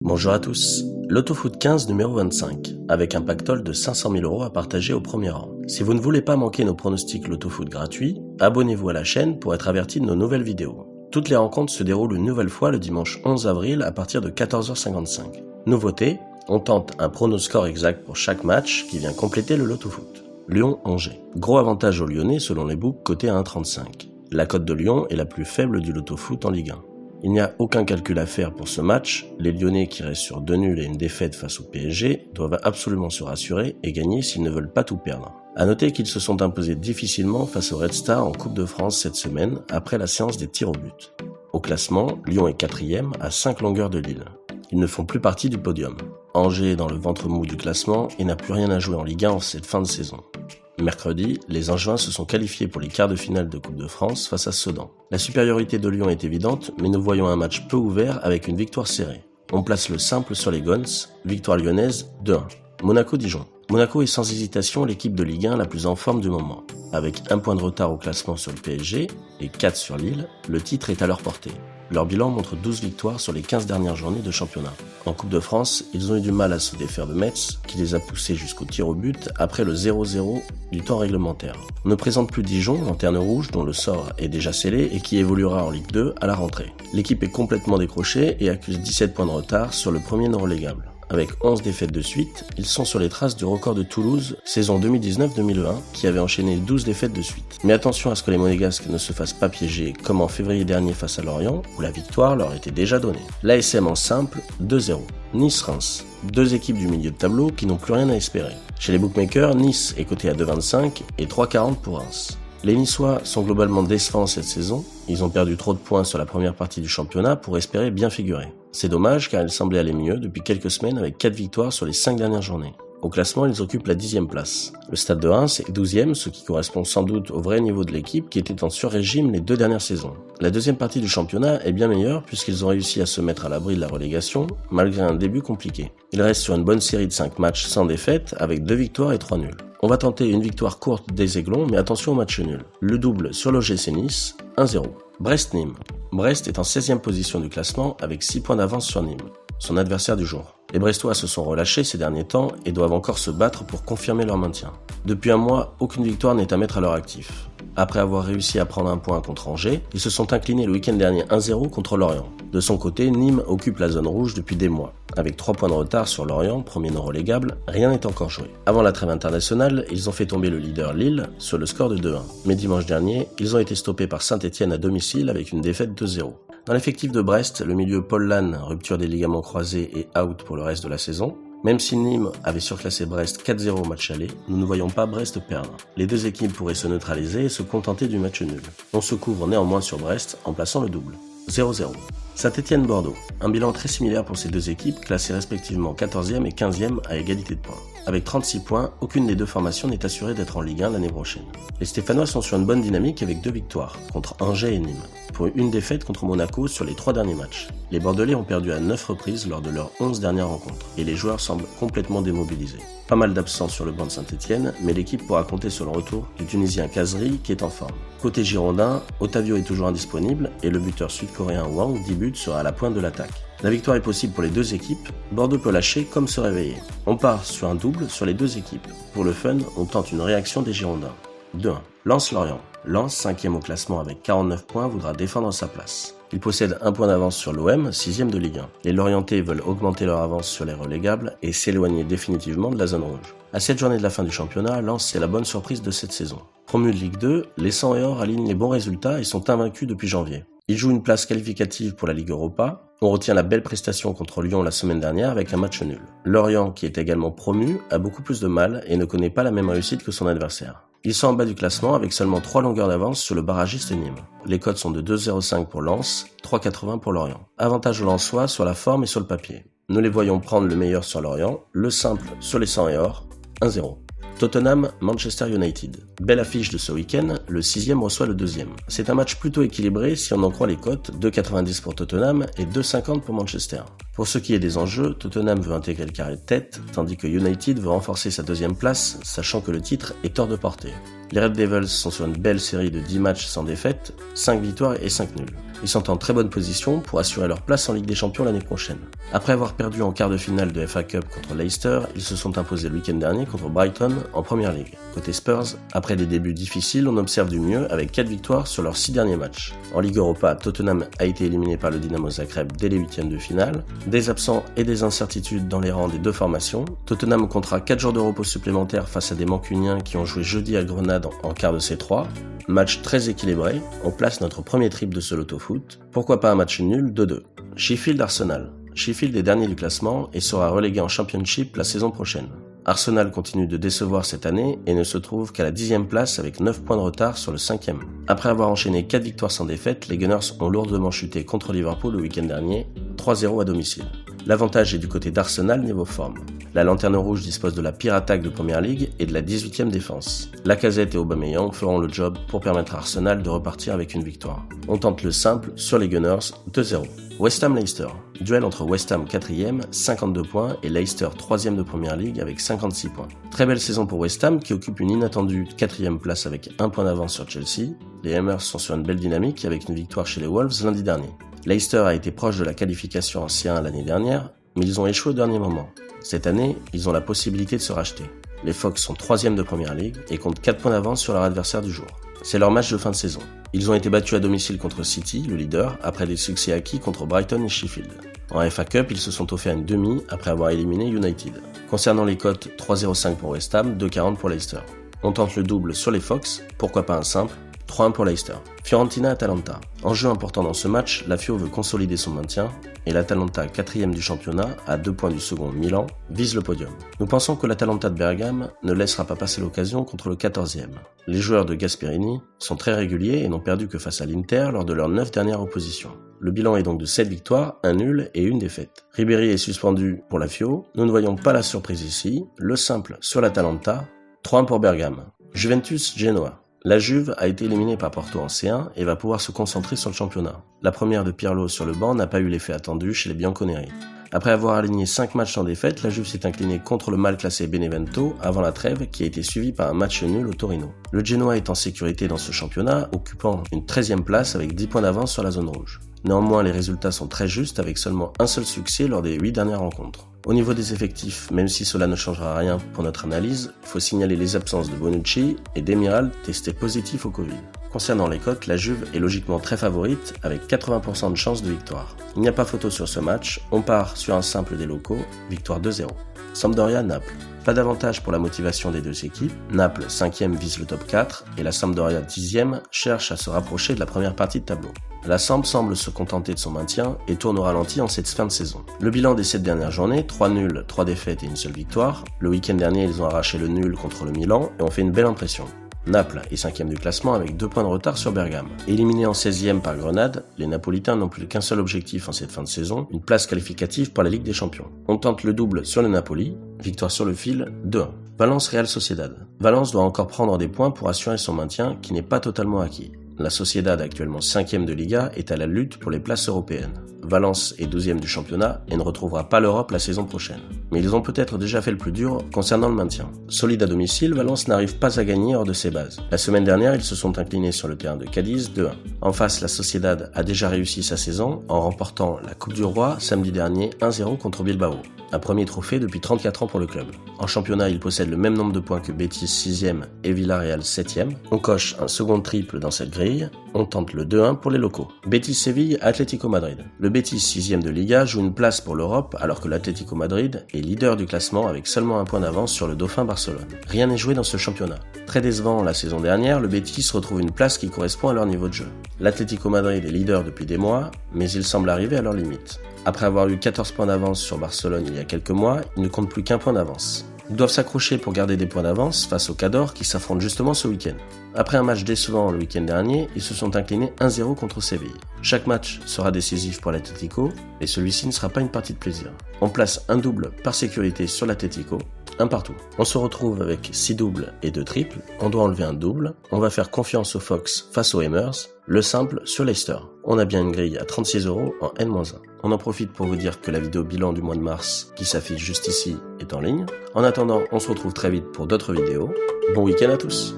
Bonjour à tous, l'Autofoot 15 numéro 25, avec un pactole de 500 000 € à partager au premier rang. Si vous ne voulez pas manquer nos pronostics l'Autofoot gratuits, abonnez-vous à la chaîne pour être averti de nos nouvelles vidéos. Toutes les rencontres se déroulent une nouvelle fois le dimanche 11 avril à partir de 14h55. Nouveauté, on tente un pronoscore exact pour chaque match qui vient compléter le L'Autofoot. Lyon-Angers. Gros avantage aux Lyonnais selon les books cotés à 1,35. La cote de Lyon est la plus faible du L'Autofoot en Ligue 1. Il n'y a aucun calcul à faire pour ce match, les Lyonnais qui restent sur 2 nuls et une défaite face au PSG doivent absolument se rassurer et gagner s'ils ne veulent pas tout perdre. A noter qu'ils se sont imposés difficilement face au Red Star en Coupe de France cette semaine après la séance des tirs au but. Au classement, Lyon est 4e à 5 longueurs de Lille. Ils ne font plus partie du podium. Angers est dans le ventre mou du classement et n'a plus rien à jouer en Ligue 1 en cette fin de saison. Mercredi, les Angevins se sont qualifiés pour les quarts de finale de Coupe de France face à Sedan. La supériorité de Lyon est évidente, mais nous voyons un match peu ouvert avec une victoire serrée. On place le simple sur les Guns, victoire lyonnaise 2-1. Monaco-Dijon. Monaco est sans hésitation l'équipe de Ligue 1 la plus en forme du moment. Avec 1 point de retard au classement sur le PSG et 4 sur Lille, le titre est à leur portée. Leur bilan montre 12 victoires sur les 15 dernières journées de championnat. En Coupe de France, ils ont eu du mal à se défaire de Metz, qui les a poussés jusqu'au tir au but après le 0-0 du temps réglementaire. On ne présente plus Dijon, lanterne rouge, dont le sort est déjà scellé et qui évoluera en Ligue 2 à la rentrée. L'équipe est complètement décrochée et accuse 17 points de retard sur le premier non relégable. Avec 11 défaites de suite, ils sont sur les traces du record de Toulouse, saison 2019-2020, qui avait enchaîné 12 défaites de suite. Mais attention à ce que les Monégasques ne se fassent pas piéger comme en février dernier face à Lorient, où la victoire leur était déjà donnée. L'ASM en simple, 2-0. Nice-Reims, deux équipes du milieu de tableau qui n'ont plus rien à espérer. Chez les bookmakers, Nice est coté à 2,25 et 3,40 pour Reims. Les Niçois sont globalement décevants cette saison, ils ont perdu trop de points sur la première partie du championnat pour espérer bien figurer. C'est dommage car ils semblaient aller mieux depuis quelques semaines avec 4 victoires sur les 5 dernières journées. Au classement, ils occupent la 10e place. Le Stade de Reims est 12e, ce qui correspond sans doute au vrai niveau de l'équipe qui était en sur-régime les 2 dernières saisons. La deuxième partie du championnat est bien meilleure puisqu'ils ont réussi à se mettre à l'abri de la relégation malgré un début compliqué. Ils restent sur une bonne série de 5 matchs sans défaite avec 2 victoires et 3 nuls. On va tenter une victoire courte des Aiglons, mais attention au match nul. Le double sur l'OGC Nice, 1-0. Brest-Nîmes. Brest est en 16e position du classement avec 6 points d'avance sur Nîmes, son adversaire du jour. Les Brestois se sont relâchés ces derniers temps et doivent encore se battre pour confirmer leur maintien. Depuis un mois, aucune victoire n'est à mettre à leur actif. Après avoir réussi à prendre un point contre Angers, ils se sont inclinés le week-end dernier 1-0 contre Lorient. De son côté, Nîmes occupe la zone rouge depuis des mois. Avec 3 points de retard sur Lorient, premier non relégable, rien n'est encore joué. Avant la trêve internationale, ils ont fait tomber le leader Lille sur le score de 2-1. Mais dimanche dernier, ils ont été stoppés par Saint-Etienne à domicile avec une défaite 2-0. Dans l'effectif de Brest, le milieu Paul Lannes, rupture des ligaments croisés et out pour le reste de la saison. Même si Nîmes avait surclassé Brest 4-0 au match aller, nous ne voyons pas Brest perdre. Les deux équipes pourraient se neutraliser et se contenter du match nul. On se couvre néanmoins sur Brest en plaçant le double. 0-0. Saint-Etienne-Bordeaux. Un bilan très similaire pour ces deux équipes, classées respectivement 14e et 15e à égalité de points. Avec 36 points, aucune des deux formations n'est assurée d'être en Ligue 1 l'année prochaine. Les Stéphanois sont sur une bonne dynamique avec 2 victoires, contre Angers et Nîmes, pour une défaite contre Monaco sur les 3 derniers matchs. Les Bordelais ont perdu à 9 reprises lors de leurs 11 dernières rencontres, et les joueurs semblent complètement démobilisés. Pas mal d'absents sur le banc de Saint-Etienne, mais l'équipe pourra compter sur le retour du Tunisien Kazri qui est en forme. Côté girondin, Otavio est toujours indisponible et le buteur sud-coréen Wang, 10 buts, sera à la pointe de l'attaque. La victoire est possible pour les deux équipes, Bordeaux peut lâcher comme se réveiller. On part sur un double sur les deux équipes. Pour le fun, on tente une réaction des girondins. 2-1. Lens-Lorient. Lens, 5e au classement avec 49 points, voudra défendre sa place. Il possède 1 point d'avance sur l'OM, 6e de Ligue 1. Les Lorientais veulent augmenter leur avance sur les relégables et s'éloigner définitivement de la zone rouge. À 7 journées de la fin du championnat, Lens c'est la bonne surprise de cette saison. Promu de Ligue 2, les 100 et or alignent les bons résultats et sont invaincus depuis janvier. Ils jouent une place qualificative pour la Ligue Europa. On retient la belle prestation contre Lyon la semaine dernière avec un match nul. Lorient, qui est également promu, a beaucoup plus de mal et ne connaît pas la même réussite que son adversaire. Ils sont en bas du classement avec seulement 3 longueurs d'avance sur le barragiste Nîmes. Les cotes sont de 2,05 pour Lens, 3,80 pour Lorient. Avantage aux Lensois sur la forme et sur le papier. Nous les voyons prendre le meilleur sur Lorient, le simple sur les 100 et or, 1-0. Tottenham-Manchester United. Belle affiche de ce week-end, le 6e reçoit le 2e. C'est un match plutôt équilibré si on en croit les cotes, 2,90 pour Tottenham et 2,50 pour Manchester. Pour ce qui est des enjeux, Tottenham veut intégrer le carré de tête, tandis que United veut renforcer sa 2e place, sachant que le titre est hors de portée. Les Red Devils sont sur une belle série de 10 matchs sans défaite, 5 victoires et 5 nuls. Ils sont en très bonne position pour assurer leur place en Ligue des Champions l'année prochaine. Après avoir perdu en quart de finale de FA Cup contre Leicester, ils se sont imposés le week-end dernier contre Brighton en Premier League. Côté Spurs, après des débuts difficiles, on observe du mieux avec 4 victoires sur leurs 6 derniers matchs. En Ligue Europa, Tottenham a été éliminé par le Dynamo Zagreb dès les huitièmes de finale. Des absents et des incertitudes dans les rangs des deux formations. Tottenham comptera 4 jours de repos supplémentaires face à des Mancuniens qui ont joué jeudi à Grenade en quart de C3. Match très équilibré, on place notre premier trip de ce loto-foot. Pourquoi pas un match nul 2-2. Sheffield-Arsenal. Sheffield est dernier du classement et sera relégué en Championship la saison prochaine. Arsenal continue de décevoir cette année et ne se trouve qu'à la 10e place avec 9 points de retard sur le 5e. Après avoir enchaîné 4 victoires sans défaite, les Gunners ont lourdement chuté contre Liverpool le week-end dernier, 3-0 à domicile. L'avantage est du côté d'Arsenal niveau forme. La Lanterne Rouge dispose de la pire attaque de Premier League et de la 18e défense. Lacazette et Aubameyang feront le job pour permettre à Arsenal de repartir avec une victoire. On tente le simple sur les Gunners 2-0. West Ham-Leicester. Duel entre West Ham 4e, 52 points, et Leicester 3e de Premier League avec 56 points. Très belle saison pour West Ham qui occupe une inattendue 4e place avec 1 point d'avance sur Chelsea. Les Hammers sont sur une belle dynamique avec une victoire chez les Wolves lundi dernier. Leicester a été proche de la qualification en C1 l'année dernière, mais ils ont échoué au dernier moment. Cette année, ils ont la possibilité de se racheter. Les Fox sont 3e de Premier League et comptent 4 points d'avance sur leur adversaire du jour. C'est leur match de fin de saison. Ils ont été battus à domicile contre City, le leader, après des succès acquis contre Brighton et Sheffield. En FA Cup, ils se sont offerts une demi après avoir éliminé United. Concernant les cotes, 3,05 pour West Ham, 2,40 pour Leicester. On tente le double sur les Fox, pourquoi pas un simple, 3-1 pour Leicester. Fiorentina-Atalanta. Enjeu important dans ce match, la Fio veut consolider son maintien et l'Atalanta, 4e du championnat, à 2 points du second Milan, vise le podium. Nous pensons que l'Atalanta de Bergame ne laissera pas passer l'occasion contre le 14e. Les joueurs de Gasperini sont très réguliers et n'ont perdu que face à l'Inter lors de leurs 9 dernières oppositions. Le bilan est donc de 7 victoires, 1 nul et 1 défaite. Ribéry est suspendu pour la Fio, nous ne voyons pas la surprise ici, le simple sur l'Atalanta, 3-1 pour Bergame. Juventus-Genoa. La Juve a été éliminée par Porto en C1 et va pouvoir se concentrer sur le championnat. La première de Pirlo sur le banc n'a pas eu l'effet attendu chez les Bianconeri. Après avoir aligné 5 matchs sans défaite, la Juve s'est inclinée contre le mal classé Benevento avant la trêve qui a été suivie par un match nul au Torino. Le Genoa est en sécurité dans ce championnat, occupant une 13e place avec 10 points d'avance sur la zone rouge. Néanmoins, les résultats sont très justes avec seulement un seul succès lors des 8 dernières rencontres. Au niveau des effectifs, même si cela ne changera rien pour notre analyse, il faut signaler les absences de Bonucci et Demiral testés positifs au Covid. Concernant les cotes, la Juve est logiquement très favorite avec 80% de chances de victoire. Il n'y a pas photo sur ce match, on part sur un simple des locaux, victoire 2-0. Sampdoria-Naples. Pas d'avantage pour la motivation des deux équipes, Naples 5e vise le top 4 et la Sampdoria 10e cherche à se rapprocher de la première partie de tableau. La Samp semble se contenter de son maintien et tourne au ralenti en cette fin de saison. Le bilan des 7 dernières journées, 3 nuls, 3 défaites et une seule victoire. Le week-end dernier, ils ont arraché le nul contre le Milan et ont fait une belle impression. Naples est 5e du classement avec 2 points de retard sur Bergame. Éliminés en 16e par Grenade, les Napolitains n'ont plus qu'un seul objectif en cette fin de saison, une place qualificative pour la Ligue des Champions. On tente le double sur le Napoli, victoire sur le fil 2-1. Valence-Real Sociedad. Valence doit encore prendre des points pour assurer son maintien qui n'est pas totalement acquis. La Sociedad, actuellement 5e de Liga, est à la lutte pour les places européennes. Valence est 12e du championnat et ne retrouvera pas l'Europe la saison prochaine. Mais ils ont peut-être déjà fait le plus dur concernant le maintien. Solide à domicile, Valence n'arrive pas à gagner hors de ses bases. La semaine dernière, ils se sont inclinés sur le terrain de Cadiz 2-1. En face, la Sociedad a déjà réussi sa saison en remportant la Coupe du Roi samedi dernier 1-0 contre Bilbao. Un premier trophée depuis 34 ans pour le club. En championnat, il possède le même nombre de points que Betis 6e et Villarreal 7e. On coche un second triple dans cette grille. On tente le 2-1 pour les locaux. Betis-Séville, Atlético Madrid. Le Betis 6e de Liga joue une place pour l'Europe alors que l'Atlético Madrid est leader du classement avec seulement un point d'avance sur le dauphin Barcelone. Rien n'est joué dans ce championnat. Très décevant la saison dernière, le Betis retrouve une place qui correspond à leur niveau de jeu. L'Atlético Madrid est leader depuis des mois, mais il semble arriver à leur limite. Après avoir eu 14 points d'avance sur Barcelone il y a quelques mois, ils ne comptent plus qu'un point d'avance. Ils doivent s'accrocher pour garder des points d'avance face au Cador qui s'affrontent justement ce week-end. Après un match décevant le week-end dernier, ils se sont inclinés 1-0 contre Séville. Chaque match sera décisif pour l'Atlético et celui-ci ne sera pas une partie de plaisir. On place un double par sécurité sur l'Atlético, un partout. On se retrouve avec 6 doubles et 2 triples, on doit enlever un double, on va faire confiance aux Fox face aux Hammers, le simple sur Leicester. On a bien une grille à 36 € en N-1. On en profite pour vous dire que la vidéo bilan du mois de mars qui s'affiche juste ici est en ligne. En attendant, on se retrouve très vite pour d'autres vidéos. Bon week-end à tous!